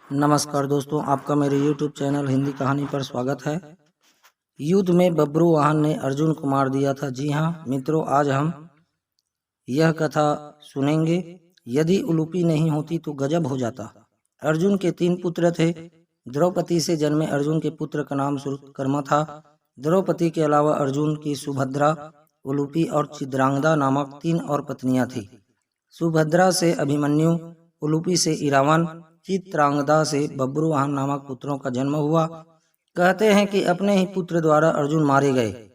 नमस्कार दोस्तों, आपका मेरे YouTube चैनल हिंदी कहानी पर स्वागत है। युद्ध में बब्रुवाहन ने अर्जुन को मार दिया था। जी हाँ मित्रों, आज हम यह कथा सुनेंगे। यदि उलूपी नहीं होती तो गजब हो जाता। अर्जुन के 3 पुत्र थे। द्रौपदी से जन्मे अर्जुन के पुत्र का नाम श्रुतकर्मा था। द्रौपदी के अलावा अर्जुन की सुभद्रा, उलूपी और चिद्रांगदा नामक 3 और पत्नियां थी। सुभद्रा से अभिमन्यु, उलूपी से इरावन, चित्रांगदा से बब्रुवाहन नामक पुत्रों का जन्म हुआ। कहते हैं कि अपने ही पुत्र द्वारा अर्जुन मारे गए।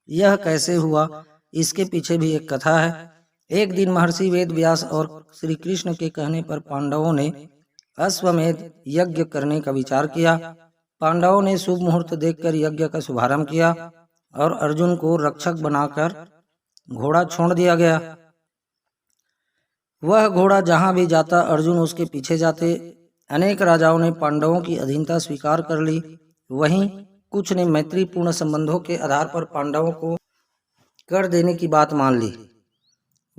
यह कैसे हुआ, इसके पीछे भी एक कथा है। एक दिन महर्षि वेद व्यास और श्री कृष्ण के कहने पर पांडवों ने अश्वमेध यज्ञ करने का विचार किया। पांडवों ने शुभ मुहूर्त देखकर यज्ञ का शुभारंभ किया और अर्जुन को रक्षक बनाकर घोड़ा छोड़ दिया गया। वह घोड़ा जहां भी जाता अर्जुन उसके पीछे जाते। अनेक राजाओं ने पांडवों की अधीनता स्वीकार कर ली। वहीं कुछ ने मैत्रीपूर्ण संबंधों के आधार पर पांडवों को कर देने की बात मान ली।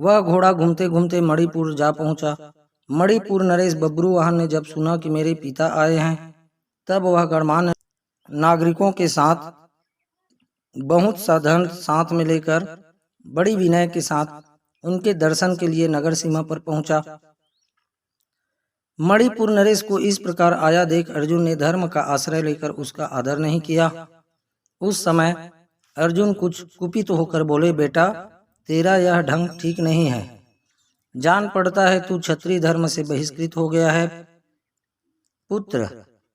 वह घोड़ा घूमते घूमते मणिपुर जा पहुंचा। मणिपुर नरेश बब्रुवाहन ने जब सुना कि मेरे पिता आए हैं, तब वह गणमान्य नागरिकों के साथ बहुत सा धन साथ में लेकर बड़ी विनय के साथ उनके दर्शन के लिए नगर सीमा पर पहुंचा। मणिपुर नरेश को इस प्रकार आया देख अर्जुन ने धर्म का आश्रय लेकर उसका आदर नहीं किया। उस समय अर्जुन कुछ कुपित होकर बोले, बेटा तेरा यह ढंग ठीक नहीं है। जान पड़ता है तू क्षत्रिय धर्म से बहिष्कृत हो गया है। पुत्र,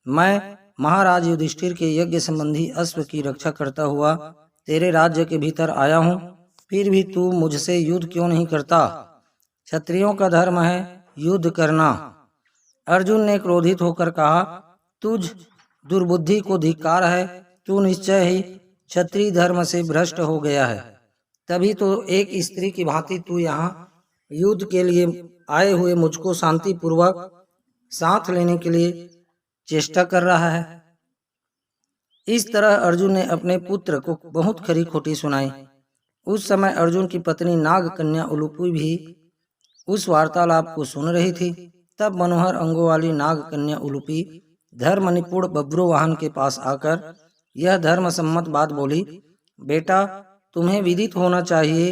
मैं महाराज युधिष्ठिर के यज्ञ संबंधी अश्व की रक्षा करता हुआ तेरे राज्य के भीतर आया हूँ, फिर भी तू मुझसे युद्ध क्यों नहीं करता? क्षत्रियों का धर्म है युद्ध करना। अर्जुन ने क्रोधित होकर कहा, तुझ दुर्बुद्धि को धिक्कार है। तू निश्चय ही क्षत्रिय धर्म से भ्रष्ट हो गया है। तभी तो एक स्त्री की भांति तू यहाँ युद्ध के लिए आए हुए मुझको शांति पूर्वक साथ लेने के लिए चेष्टा कर रहा है। इस तरह अर्जुन ने अपने पुत्र को बहुत खरी खोटी सुनाई। उस समय अर्जुन की पत्नी नाग कन्या उलूपी भी उस वार्तालाप को सुन रही थी। तब मनोहर अंगों वाली नाग कन्या उलूपी धर्म निपुण बब्रुवाहन के पास आकर यह धर्म सम्मत बात बोली, बेटा तुम्हें विदित होना चाहिए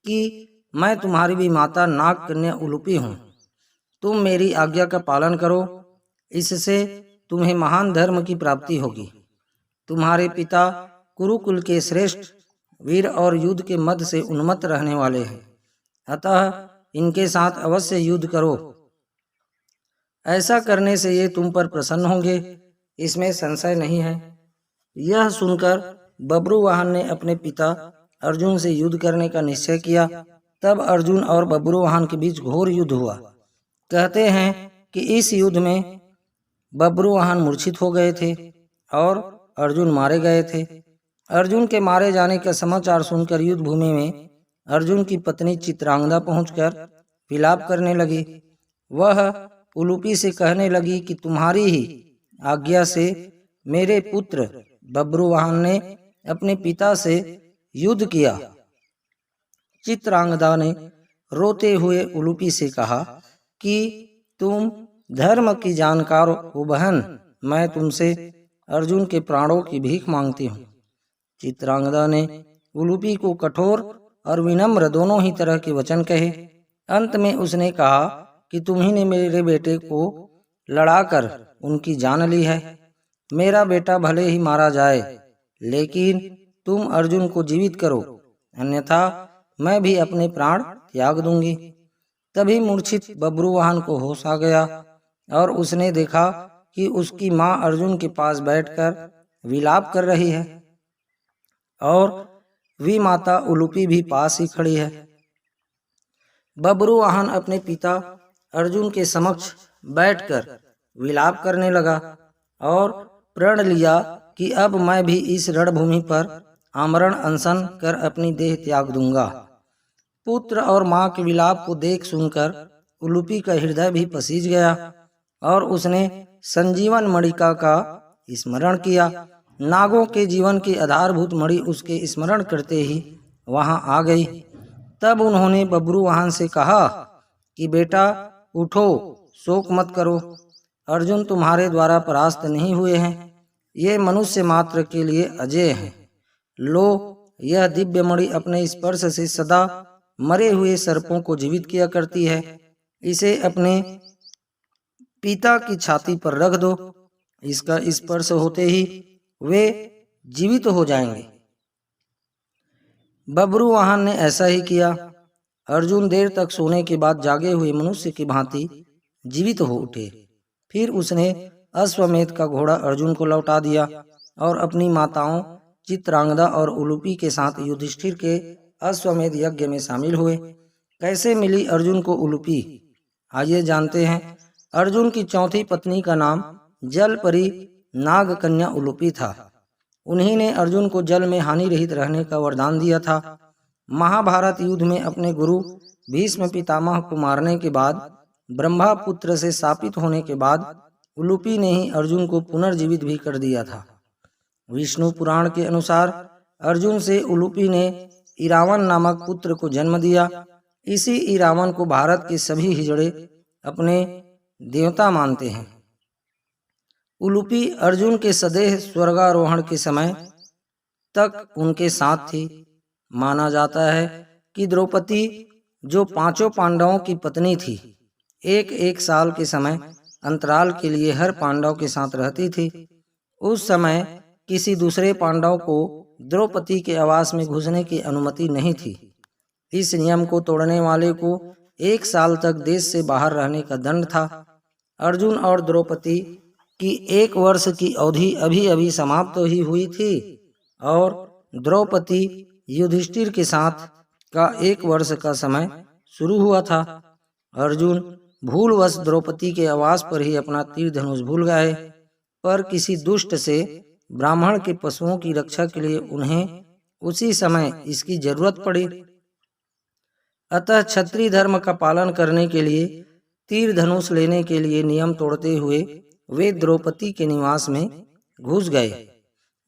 कि मैं तुम्हारी भी माता नाग कन्या उलूपी हूँ। तुम मेरी आज्ञा का पालन करो, इससे तुम्हें महान धर्म की प्राप्ति होगी। तुम्हारे पिता कुरुकुल के श्रेष्ठ वीर और युद्ध के मद से उन्मत्त रहने वाले हैं, अतः इनके साथ अवश्य युद्ध करो। ऐसा करने से ये तुम पर प्रसन्न होंगे, इसमें संशय नहीं है। यह सुनकर बब्रुवाहन ने अपने पिता अर्जुन से युद्ध करने का निश्चय किया। तब अर्जुन और बब्रुवाहन के बीच घोर युद्ध हुआ। कहते हैं कि इस युद्ध में बब्रुवाहन मूर्छित हो गए थे और अर्जुन मारे गए थे। अर्जुन के मारे जाने का समाचार सुनकर युद्ध भूमि में अर्जुन की पत्नी चित्रांगदा पहुंचकर विलाप करने लगी। वह उलूपी से कहने लगी कि तुम्हारी ही आज्ञा से मेरे पुत्र बब्रुवाहन ने अपने पिता से युद्ध किया। चित्रांगदा ने रोते हुए उलूपी से कहा कि तुम धर्म की जानकार हो बहन, मैं तुमसे अर्जुन के प्राणों की भीख मांगती हूँ। चित्रांगदा ने उलूपी को कठोर और विनम्र दोनों ही तरह के वचन कहे। अंत में उसने कहा कि तुम्ही ने मेरे बेटे को लड़ाकर उनकी जान ली है। मेरा बेटा भले ही मारा जाए, लेकिन तुम अर्जुन को जीवित करो, अन्यथा मैं भी अपने प्राण त्याग दूंगी। तभी मूर्छित बब्रुवाहन को होश आ गया और उसने देखा कि उसकी माँ अर्जुन के पास बैठकर विलाप कर रही है और वी माता उलूपी भी पास ही खड़ी है। बब्रुवाहन अपने पिता अर्जुन के समक्ष बैठकर विलाप करने लगा और प्रण लिया कि अब मैं भी इस रणभूमि पर आमरण अनशन कर अपनी देह त्याग दूंगा। पुत्र और माँ के विलाप को देख सुनकर उलूपी का हृदय भी पसीज गया और उसने संजीवन मणिका का स्मरण किया। नागों के जीवन की आधारभूत मणि उसके स्मरण करते ही वहां आ गई। तब उन्होंने बब्रुवाहन से कहा कि बेटा उठो, शोक मत करो। अर्जुन तुम्हारे द्वारा परास्त नहीं हुए हैं, ये मनुष्य मात्र के लिए अजेय हैं। लो, यह दिव्य मणि अपने स्पर्श से सदा मरे हुए सर्पों को जीवित किया करती है। इसे अपने पिता की छाती पर रख दो, इसका स्पर्श होते ही वे जीवित हो जाएंगे। बब्रुवाहन ने ऐसा ही किया। अर्जुन देर तक सोने के बाद जागे हुए मनुष्य की भांति जीवित हो उठे। फिर उसने अश्वमेध का घोड़ा अर्जुन को लौटा दिया और अपनी माताओं चित्रांगदा और उलूपी के साथ युधिष्ठिर के अश्वमेध यज्ञ में शामिल हुए। कैसे मिली अर्जुन को उलूपी, आइए जानते हैं। अर्जुन की चौथी पत्नी का नाम जलपरी नागकन्या उलूपी था। उन्हीं ने अर्जुन को जल में हानि रहित रहने का वरदान दिया था। महाभारत युद्ध में अपने गुरु भीष्म पितामह को मारने के बाद, ब्रह्मापुत्र से शापित होने के बाद उलूपी ने ही अर्जुन को पुनर्जीवित भी कर दिया था। विष्णु पुराण के अनुसार अर्जुन से उलूपी ने इरावन नामक पुत्र को जन्म दिया। इसी इरावन को भारत के सभी हिजड़े अपने देवता मानते हैं। उलूपी अर्जुन के सदेह स्वर्गारोहण के समय तक उनके साथ थी। माना जाता है कि द्रौपदी, जो पांचों पांडवों की पत्नी थी, एक साल के समय अंतराल के लिए हर पांडव के साथ रहती थी। उस समय किसी दूसरे पांडव को द्रौपदी के आवास में घुसने की अनुमति नहीं थी। इस नियम को तोड़ने वाले को 1 साल तक देश से बाहर रहने का दंड था। अर्जुन और द्रौपदी की 1 वर्ष की अवधि अभी अभी समाप्त ही हुई थी और द्रौपदी युधिष्ठिर के साथ का 1 वर्ष का समय शुरू हुआ था। अर्जुन भूलवश द्रौपदी के आवास पर ही अपना तीर धनुष भूल गए, पर किसी दुष्ट से ब्राह्मण के पशुओं की रक्षा के लिए उन्हें उसी समय इसकी जरूरत पड़ी। अतः क्षत्रिय धर्म का पालन करने के लिए तीर धनुष लेने के लिए नियम तोड़ते हुए वे द्रौपदी के निवास में घुस गए।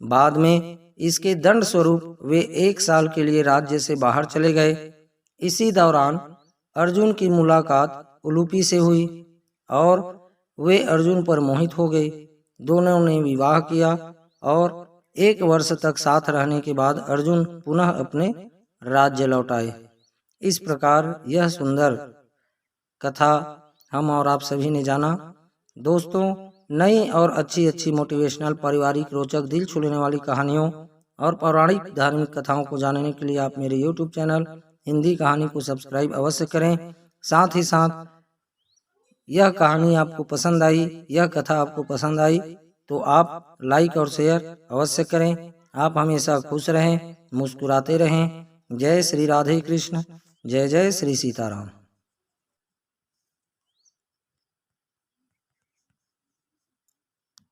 बाद में इसके दंड स्वरूप वे 1 साल के लिए राज्य से बाहर चले गए। इसी दौरान अर्जुन की मुलाकात उलूपी से हुई और वे अर्जुन पर मोहित हो गए। दोनों ने विवाह किया और 1 वर्ष तक साथ रहने के बाद अर्जुन पुनः अपने राज्य लौट आए। इस प्रकार यह सुंदर कथा हम और आप सभी ने जाना। दोस्तों, नई और अच्छी मोटिवेशनल, पारिवारिक, रोचक, दिल छू लेने वाली कहानियों और पौराणिक धार्मिक कथाओं को जानने के लिए आप मेरे YouTube चैनल हिंदी कहानी को सब्सक्राइब अवश्य करें। साथ ही साथ यह कहानी आपको पसंद आई, यह कथा आपको पसंद आई तो आप लाइक और शेयर अवश्य करें। आप हमेशा खुश रहें, मुस्कुराते रहें। जय श्री राधे कृष्ण, जय जय श्री सीताराम।